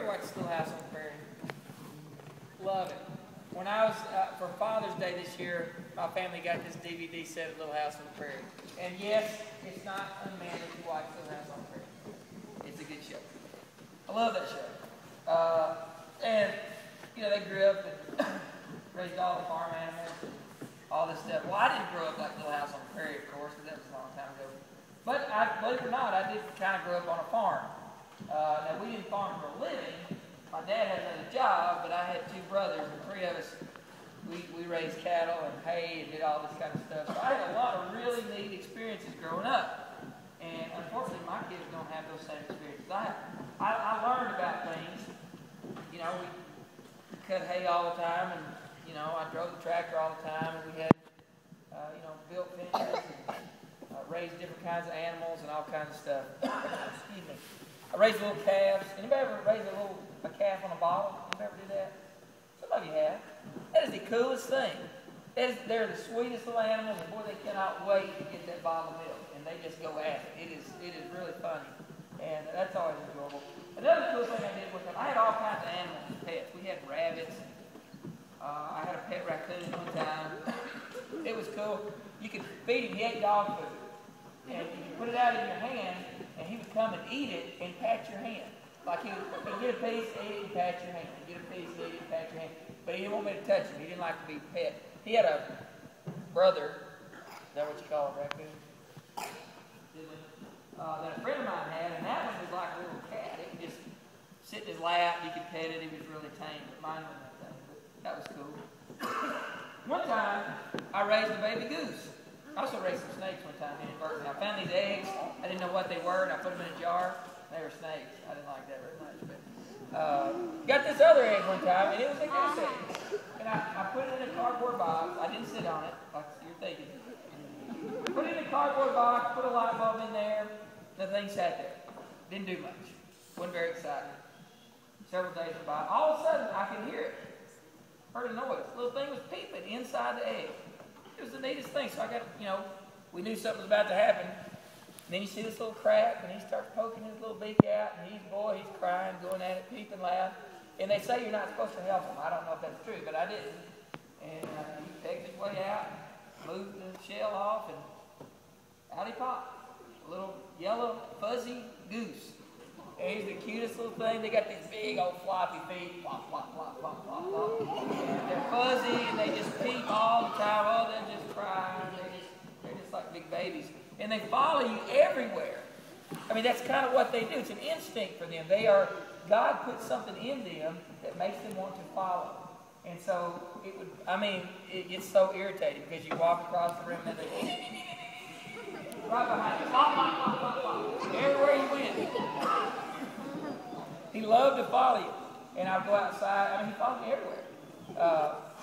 watched Little House on the Prairie? Love it. When I was, for Father's Day this year, my family got this DVD set of Little House on the Prairie. And yes, it's not unmanly to watch Little House on the Prairie. It's a good show. I love that show. And, you know, they grew up and raised all the farm animals and all this stuff. Well, I didn't grow up like Little House on the Prairie, of course, because that was a long time ago. But believe it or not, I did kind of grow up on a farm. Now, we didn't farm for a living. My dad had another job, but I had two brothers, and three of us, we raised cattle and hay and did all this kind of stuff. So I had a lot of really neat experiences growing up. And unfortunately, my kids don't have those same experiences I had. I learned about things. You know, we cut hay all the time, and, you know, I drove the tractor all the time, and we had, you know, built fences and raised different kinds of animals and all kinds of stuff. Excuse me. I raised little calves. Anybody ever raise a calf on a bottle? Anybody ever do that? Some of you have. That is the coolest thing. They're the sweetest little animals, and boy, they cannot wait to get that bottle of milk, and they just go at it. It is really funny, and that's always enjoyable. Another cool thing I did with them, I had all kinds of animals as pets. We had rabbits. I had a pet raccoon one time. It was cool. You could feed him. He ate dog food, and you could put it out in your hand, and he would come and eat it and pat your hand. Like he'd get a piece, eat it, and pat your hand. He'd get a piece, eat it, and pat your hand. But he didn't want me to touch him. He didn't like to be pet. He had a brother, is that what you call a raccoon? That a friend of mine had, and that one was like a little cat. It could just sit in his lap, you could pet it, it was really tame, but mine wasn't that thing. But that was cool. One time, I raised a baby goose. I also raised some snakes one time in Burton. I found these eggs. I didn't know what they were, and I put them in a jar. They were snakes. I didn't like that very much. But got this other egg one time, and it was a goose egg. And I put it in a cardboard box. I didn't sit on it, like you're thinking. Put it in a cardboard box, put a light bulb in there. The thing sat there. Didn't do much. Wasn't very excited. Several days went by. All of a sudden, I could hear it. Heard a noise. The little thing was peeping inside the egg. It was the neatest thing. So I got, you know, we knew something was about to happen. And then you see this little crack, and he starts poking his little beak out, and he's crying, going at it, peeping loud. And they say you're not supposed to help him. I don't know if that's true, but I didn't. And he pegged his way out, moved the shell off, and out he popped. A little yellow, fuzzy goose. And he's the cutest little thing. They got these big old floppy feet. Flop, flop, flop, flop, flop, flop. And they're fuzzy, and they just peep all the time. Oh, they're just crying. They're just like big babies. And they follow you everywhere. I mean, that's kind of what they do. It's an instinct for them. God put something in them that makes them want to follow. And so, it gets so irritating because you walk across the room and they right behind you. Flop, flop, flop, flop, flop. Everywhere you went. He loved to follow you. And I'd go outside. I mean, he followed me everywhere.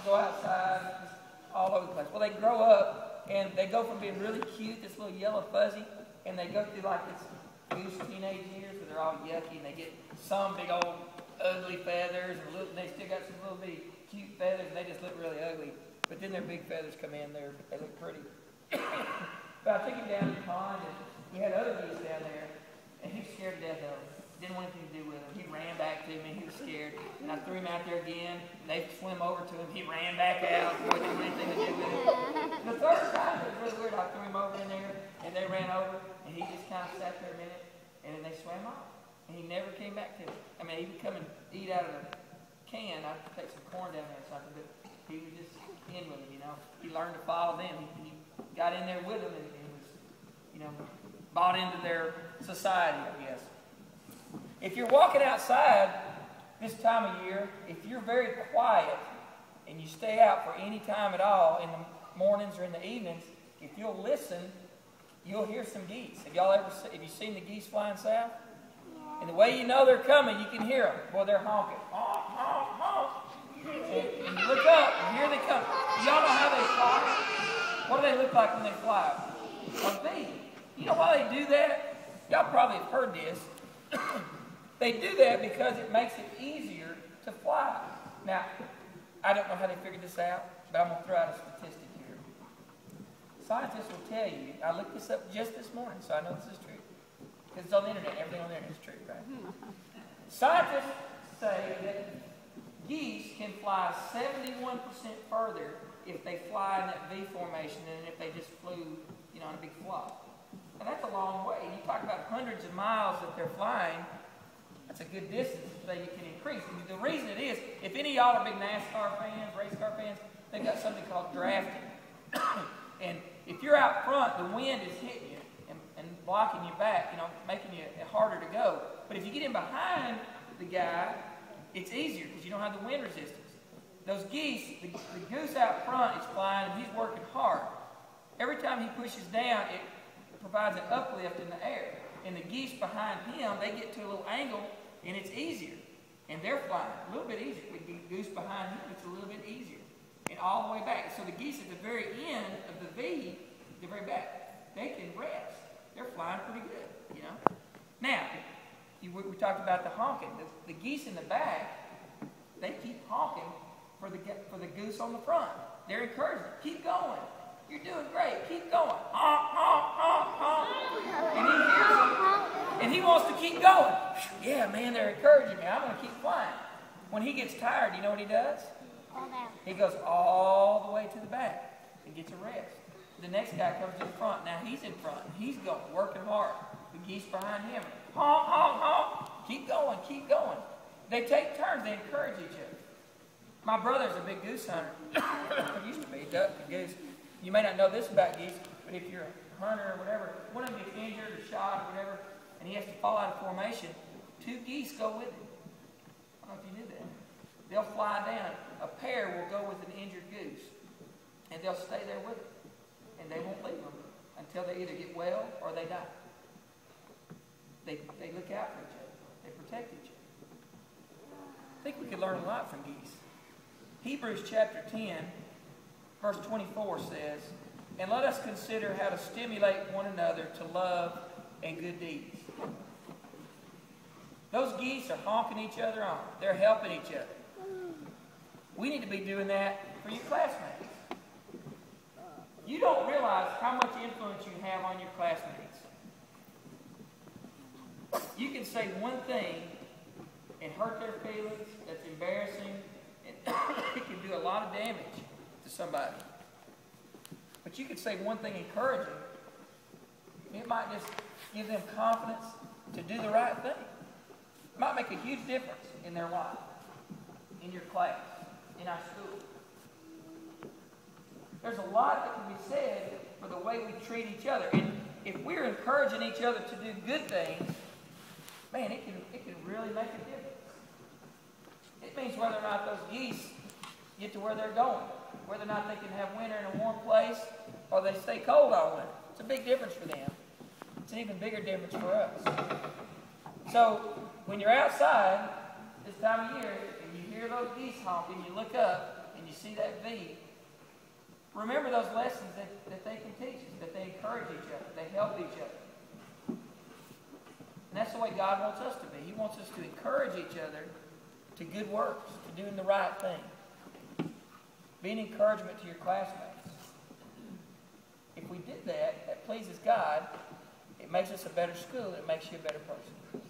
Go outside, just all over the place. Well, they grow up, and they go from being really cute, this little yellow fuzzy, and they go through like this goose teenage years where they're all yucky, and they get some big old ugly feathers, and they still got some little bitty cute feathers, and they just look really ugly. But then their big feathers come in, they look pretty. But I took him down to the pond, and he had other geese down there, and he was scared to death of them. Didn't want anything to do with him. He ran back to me, he was scared. And I threw him out there again, and they swim over to him. He ran back out, boy, didn't want anything to do with him. The third time, it was really weird. I threw him over in there, and they ran over, and he just kind of sat there a minute, and then they swam off. And he never came back to me. I mean, he would come and eat out of a can. I'd take some corn down there or something, but he was just in with them, you know. He learned to follow them. He got in there with them and was, you know, bought into their society, I guess. If you're walking outside this time of year, if you're very quiet and you stay out for any time at all in the mornings or in the evenings, if you'll listen, you'll hear some geese. Have you seen the geese flying south? And the way you know they're coming, you can hear them. Boy, they're honking. Honk, honk, honk. And you look up, and here they come. Y'all know how they fly? What do they look like when they fly? A bee. You know why they do that? Y'all probably have heard this. They do that because it makes it easier to fly. Now, I don't know how they figured this out, but I'm going to throw out a statistic here. Scientists will tell you, I looked this up just this morning, so I know this is true. Because it's on the internet. Everything on the internet is true, right? Scientists say that geese can fly 71% further if they fly in that V formation than if they just flew, you know, in a big flock. And that's a long way. You talk about hundreds of miles that they're flying. That's a good distance that you can increase. And the reason it is, if any of y'all are big NASCAR fans, race car fans, they've got something called drafting. And if you're out front, the wind is hitting you and blocking you back, you know, making you harder to go. But if you get in behind the guy, it's easier because you don't have the wind resistance. Those geese, the goose out front is flying and he's working hard. Every time he pushes down, it provides an uplift in the air. And the geese behind him, they get to a little angle and it's easier. And they're flying a little bit easier. With the goose behind him, it's a little bit easier. And all the way back. So the geese at the very end of the V, the very back, they can rest. They're flying pretty good, you know. Now, we talked about the honking. The geese in the back, they keep honking for the goose on the front. They're encouraging. Keep going. You're doing great. Keep going. Honk, honk, honk, honk. And he hears them, and he wants to keep going. Yeah, man, they're encouraging me. I'm going to keep flying. When he gets tired, you know what he does? He goes all the way to the back and gets a rest. The next guy comes to the front. Now he's in front. He's going, working hard. The geese behind him. Honk, honk, honk. Keep going, keep going. They take turns. They encourage each other. My brother's a big goose hunter. Used to be, duck and goose. You may not know this about geese, but if you're a hunter or whatever, one of them gets injured or shot or whatever, and he has to fall out of formation, 2 geese go with him. I don't know if you knew that. They'll fly down. A pair will go with an injured goose, and they'll stay there with it, and they won't leave them until they either get well or they die. They look out for each other. They protect each other. I think we could learn a lot from geese. Hebrews chapter 10, verse 24 says, "And let us consider how to stimulate one another to love and good deeds." Those geese are honking each other on. They're helping each other. We need to be doing that for your classmates. You don't realize how much influence you have on your classmates. You can say one thing and hurt their feelings. That's embarrassing. And it can do a lot of damage to somebody. But you could say one thing encouraging. It might just give them confidence to do the right thing. It might make a huge difference in their life, in your class, in our school. There's a lot that can be said for the way we treat each other. And if we're encouraging each other to do good things, man, it can really make a difference. It means whether or not those geese get to where they're going, whether or not they can have winter in a warm place or they stay cold all winter. It's a big difference for them. It's an even bigger difference for us. So when you're outside this time of year and you hear those geese honking, you look up and you see that V, remember those lessons that they can teach us, that they encourage each other, they help each other. And that's the way God wants us to be. He wants us to encourage each other to good works, to doing the right thing. Be an encouragement to your classmates. If we did that, that pleases God. It makes us a better school. It makes you a better person.